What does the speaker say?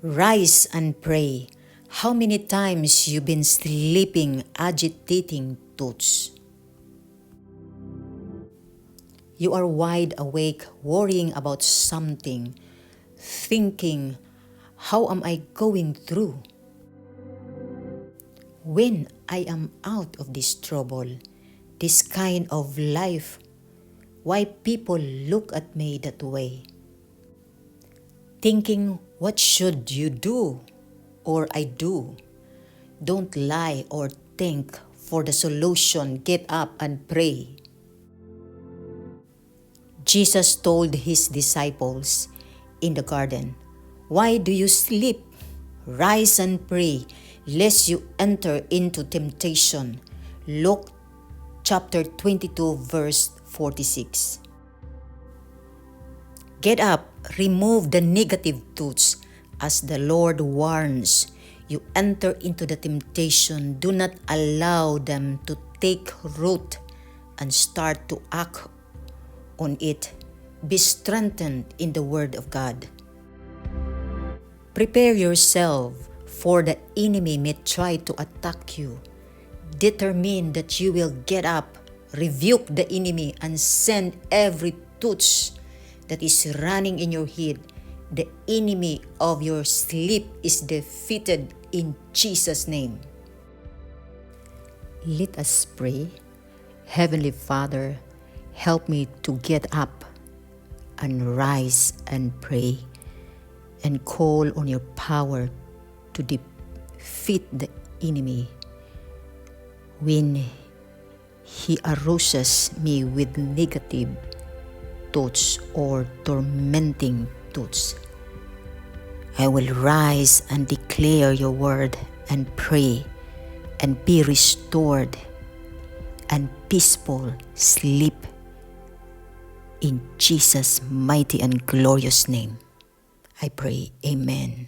Rise and pray. How many times you been sleeping, agitating thoughts? You are wide awake, worrying about something, thinking, how am I going through? When I am out of this trouble, this kind of life, why people look at me that way? Thinking, what should you do or I do? Don't lie or think for the solution. Get up and pray. Jesus told his disciples in the garden, "Why do you sleep? Rise and pray, lest you enter into temptation." Luke chapter 22 verse 46. Get up, remove the negative thoughts. As the Lord warns, you enter into the temptation. Do not allow them to take root and start to act on it. Be strengthened in the Word of God. Prepare yourself, for the enemy may try to attack you. Determine that you will get up, rebuke the enemy, and send every thought that is running in your head. The enemy of your sleep is defeated in Jesus' name. Let us pray. Heavenly Father, help me to get up and rise and pray and call on your power to defeat the enemy when he arouses me with negative thoughts or tormenting thoughts. I will rise and declare your word and pray and be restored and peaceful sleep in Jesus' mighty and glorious name. I pray, amen.